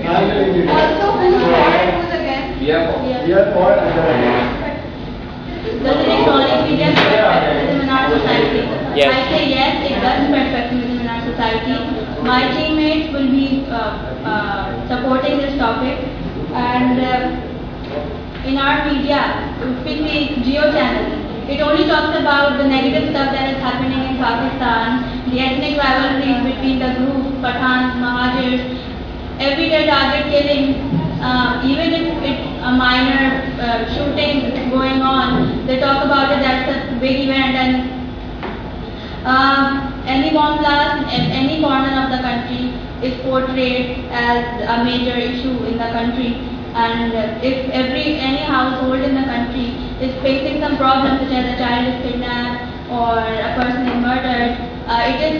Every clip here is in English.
Also, who's again? We are for Does electronic media spread pessimism in our society? Yes. I say yes, it does spread pessimism in our society. My teammates will be supporting this topic, and in our media, especially Geo channel, it only talks about the negative stuff that is happening in Pakistan, the ethnic rivalries between the groups, Pathans, Mahajirs, everyday target killing, even if it's a minor shooting going on, they talk about it as a big event, and any bomb blast in any corner of the country is portrayed as a major issue in the country. And if any household in the country is facing some problem, such as a child is kidnapped or a person is murdered, it is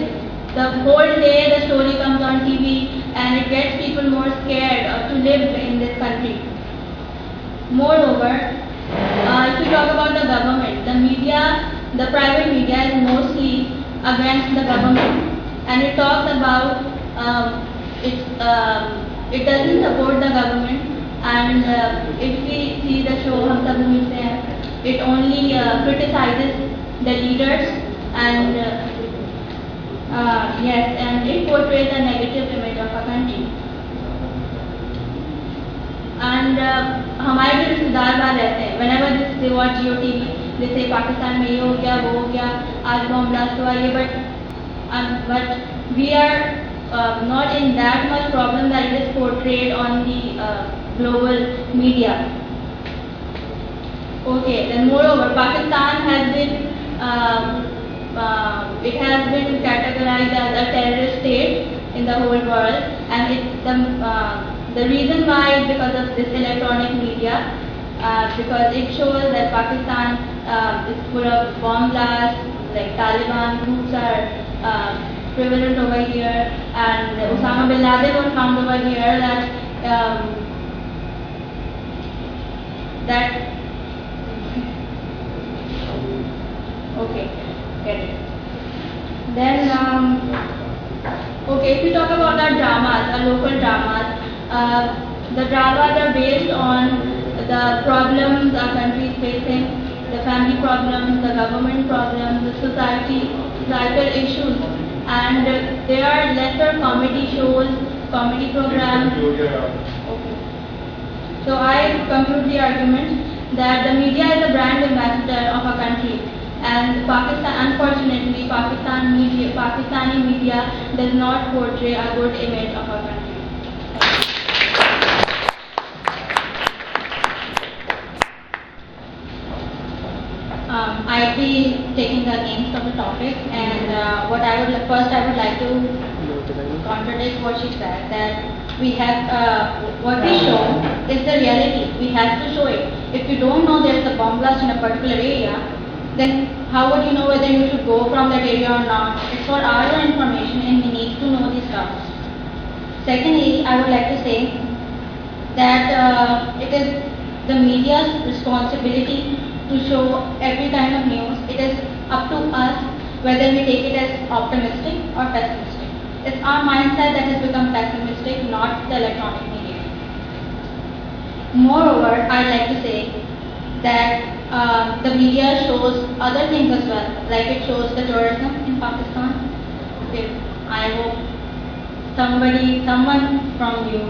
the whole day the story comes on TV, and it gets people more scared to live in this country. Moreover, if we talk about the government, the media, the private media is mostly against the government, and it talks about it doesn't support the government. And if we see the show Hum Sab Ummid Se Hain, it only criticizes the leaders, and yes, and it portrays a negative image of a country. And हमारे जो रिश्तेदार बाहर रहते हैं, whenever they watch Jio TV, they say Pakistan में ये हो गया, वो हो गया, आज बॉम्ब ब्लास्ट हुआ ये, but we are not in that much problem that it is portrayed on the global media. Okay, then moreover, Pakistan has been it has been categorized as a terrorist state in the whole world, and the reason why is because of this electronic media, because it shows that Pakistan is full of bomb blasts, like Taliban groups are prevalent over here, and Osama bin Laden was found over here, that okay, get it. Then okay, if we talk about our dramas, our local dramas, the dramas are based on the problems our country is facing, the family problems, the government problems, the societal issues, and there are lesser comedy shows, comedy programs. Okay. So I conclude the argument that the media is a brand ambassador of a country, and unfortunately, Pakistani media does not portray a good image of our country. I'll be taking the names of the topic, and I would like to contradict what she said, that we have what we show is the reality. We have to show it. If you don't know there's a bomb blast in a particular area, then how would you know whether you should go from that area or not? It's for our own information, and we need to know this stuff. Secondly, I would like to say that it is the media's responsibility to show every kind of news. It is up to us whether we take it as optimistic or pessimistic. It's our mindset that has become pessimistic, not the electronic media. Moreover, I'd like to say that the media shows other things as well, like it shows the tourism in Pakistan. Okay, I hope someone from you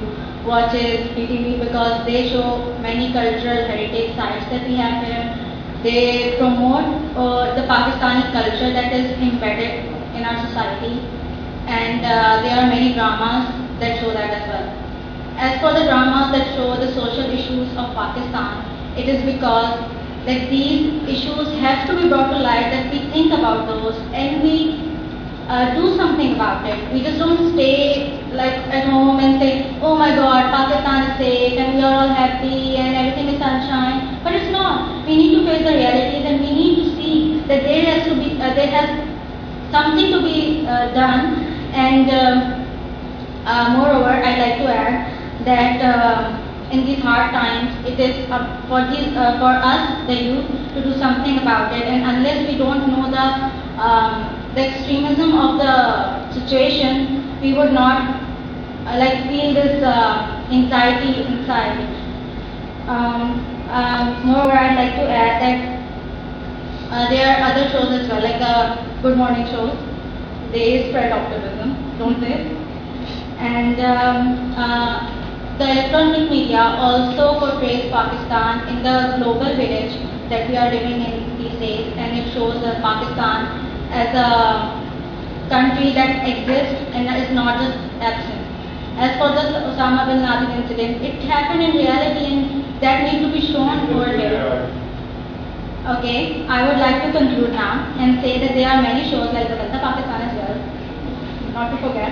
watches PTV, because they show many cultural heritage sites that we have here. They promote the Pakistani culture that is embedded in our society, and there are many dramas that show that as well. As for the dramas that show the social issues of Pakistan, it is because that these issues have to be brought to light, that we think about those and we do something about it. We just don't stay like at home and say, oh my God, Pakistan is safe and we are all happy and everything is sunshine. But it's not. We need to face the realities, and we need to see that there has something to be done. And moreover, I'd like to add that in these hard times, it is for us, the youth, to do something about it. And unless we don't know the extremism of the situation, we would not like feel this anxiety inside. Moreover, I'd like to add that there are other shows as well, like Good Morning shows. They spread optimism, don't they? And the electronic media also portrays Pakistan in the global village that we are living in these days, and it shows Pakistan as a country that exists and is not just absent. As for the Osama bin Laden incident, it happened in reality and that needs to be shown over here. Okay, I would like to conclude now and say that there are many shows like the Balta Pakistan as well, not to forget,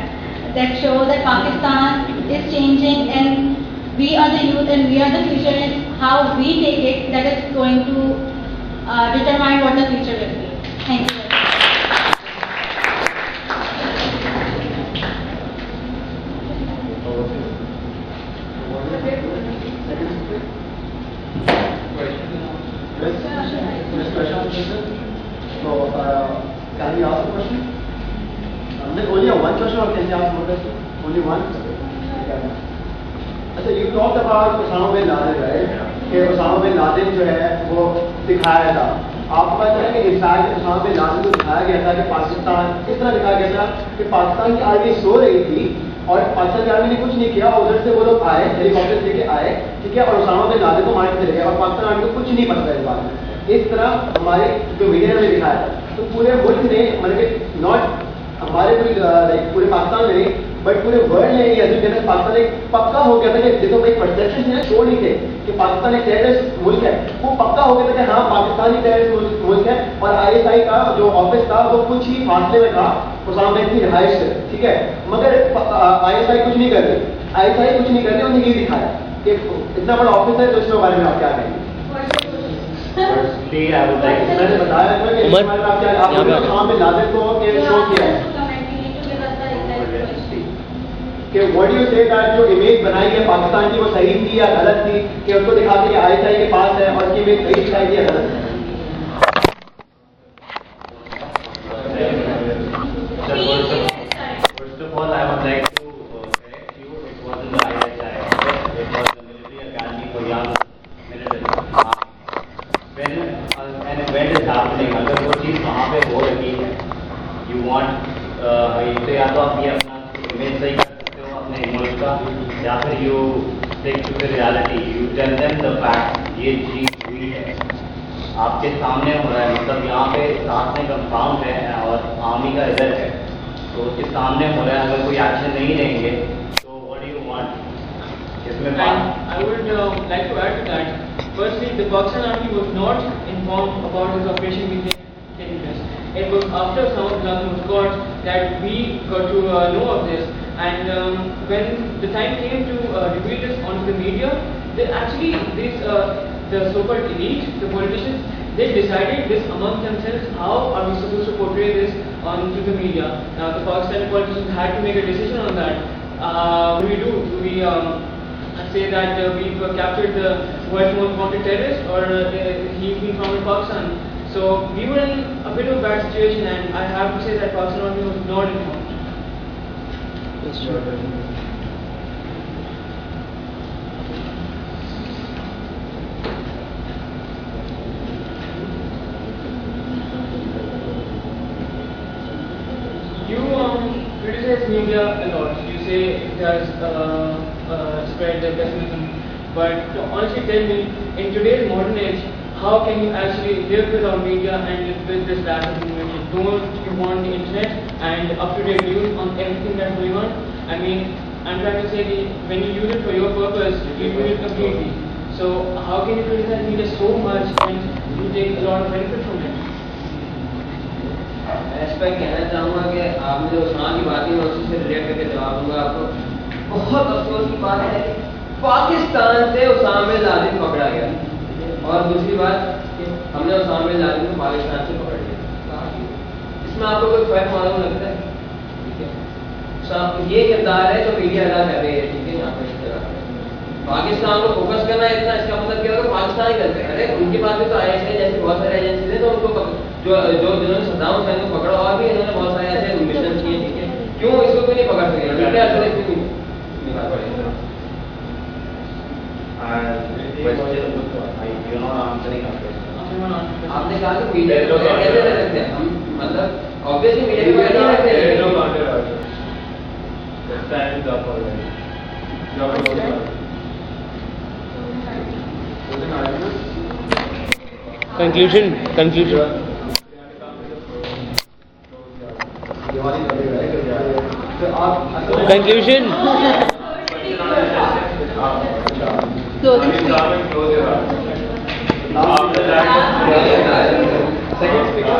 that show that Pakistan is changing and we are the youth and we are the future, and how we take it that is going to determine what the future will be. Thank you. So, can we ask a question? Only one question, or can you ask more questions? Only one? अच्छा, you talked about Osama bin Laden, right? कि Osama bin Laden जो है वो दिखाया था. आपको पता है कि इंसाइड Osama bin Laden को दिखाया गया था कि पाकिस्तान इस तरह दिखाया गया था कि पाकिस्तान की आर्मी सो रही थी और पाकिस्तान की आर्मी ने कुछ नहीं किया. उधर से वो लोग आए, हेलीकॉप्टर लेके आए, ठीक है, और Osama bin Laden को मार के चले गए और पाकिस्तान आर्मी को कुछ नहीं पता इस बारे में. इस तरह हमारे जो मीडिया ने दिखाया था. तो पूरे मुल्क ने, मतलब नॉट हमारे पूरे पाकिस्तान में नहीं, बट पूरे वर्ल्ड ने ये कहते हैं पाकिस्तान एक पक्का हो गया था कि देखो भाई परसेप्शन है, शो नहीं थे कि पाकिस्तान एक टेररिस्ट मुल्क है. वो पक्का हो गया था कि हाँ पाकिस्तान ही टेररिस्ट मुल्क है. और ISI का जो ऑफिस था वो कुछ ही फासले में था उसामा बिन की रिहाइश से, ठीक है. मगर ISI कुछ नहीं कर रही, ISI कुछ नहीं कर रही. उन्होंने ये दिखाया कि इतना बड़ा ऑफिस है, तो इसके बारे में आप क्या कहेंगे? मैंने बताया था कि Osama bin Laden को शो किया है कि what do you say that जो इमेज बनाई है पाकिस्तान की वो सही थी या गलत थी, कि उसको दिखाते कि ISI के पास है और उसकी इमेज सही दिखाई दी या गलत है? First of all, I would like to correct you. It wasn't the ISI. It was the military academy for young military. When an event is happening, अगर वो चीज़ वहाँ पे हो रही है, you want तो या तो आप ये अपना इमेज सही कर सकते हो अपने मुल्क का, या फिर you stick to the reality. You tell them the fact. ये चीज़ हुई है, आपके सामने हो रहा है, मतलब यहाँ पे साथ में कंपाउंड है और आर्मी का इधर है, तो उसके सामने हो रहा है. अगर कोई एक्शन नहीं लेंगे तो व्हाट डू यू वांट इसमें बात? I would like to add to that. Firstly, the Pakistan Army was not informed about this operation being taking place. It was after Osama bin Laden was caught that we got to know of this. And when the time came to reveal this onto the media, the so-called elite, the politicians, they decided this among themselves. How are we supposed to portray this onto the media? Now, the Pakistani politicians had to make a decision on that. What do we do? Do we say that we've captured the world's most wanted terrorist, or he's been found in Pakistan? So we were in a bit of a bad situation, and I have to say that Pakistan Army was not informed. You criticize media a lot. You say it has spread the pessimism. But honestly tell me, in today's modern age, how can you actually live without media and live with this lack of information? Don't you want the internet and up-to-date news on everything that's going on? I mean, I'm trying to say that when you use it for your purpose, you use it completely. So how can you criticize media so much and you take a lot of benefit from it? इस पर कहना चाहूँगा कि आपने जो उस्मा की बात की मैं उसी से रिलेट करके जवाब दूंगा आपको. बहुत अफसोस की बात है कि पाकिस्तान से उसामा बिन लादेन पकड़ा गया, और दूसरी बात कि हमने उसामा बिन लादेन को पाकिस्तान से पकड़ लिया. इसमें आपको कोई फर्क मालूम लगता है? ठीक है, ये किरदार है जो मीडिया अदा कर रही है. ठीक है, यहाँ पर इस तरह पाकिस्तान को फोकस करना है इतना, इसका मतलब क्या होगा? पाकिस्तान ही करते हैं. अरे उनके पास भी तो ISI जैसे बहुत सारे एजेंसीज हैं, तो उनको जो जिन्होंने सद्दाम हुसैन को पकड़ा, और भी इन्होंने बहुत सारे ऐसे मिशन किए. ठीक है, क्यों इसको क्यों नहीं पकड़ सके? Media You're not answering our question. आपने कहा कि मीडिया को कैसे रख सकते हैं हम, मतलब ऑब्वियसली मीडिया को नहीं रखते There is no हैं। counter argument. The time is up already. You have to close the argument. Closing argument? Conclusion. ये वाली कर रहे हैं तो आप Conclusion. Close your argument. After that, second speaker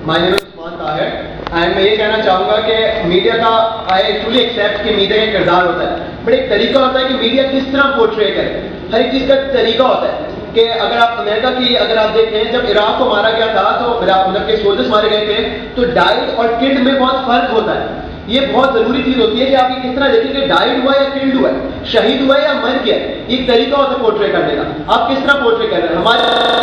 my name is Usman Tahir and मैं ये कहना चाहूँगा कि मीडिया का आई एक्चुअली एक्सेप्ट कि मीडिया का किरदार होता है, बट एक तरीका होता है कि मीडिया किस तरह पोर्ट्रे करे। हर एक चीज़ का तरीका होता है कि अगर आप अमेरिका की अगर आप देखें, जब इराक को मारा गया था तो मतलब के सोल्जर्स मारे गए थे, तो डाइड और किल्ड में बहुत फर्क होता है। ये बहुत जरूरी चीज होती है कि आप ये किस तरह देखें कि डाइड हुआ या किल्ड हुआ है, शहीद हुआ है या मर गया है। एक तरीका होता है पोर्ट्रे करने का, आप किस तरह पोर्ट्रे कर रहे हैं। हमारे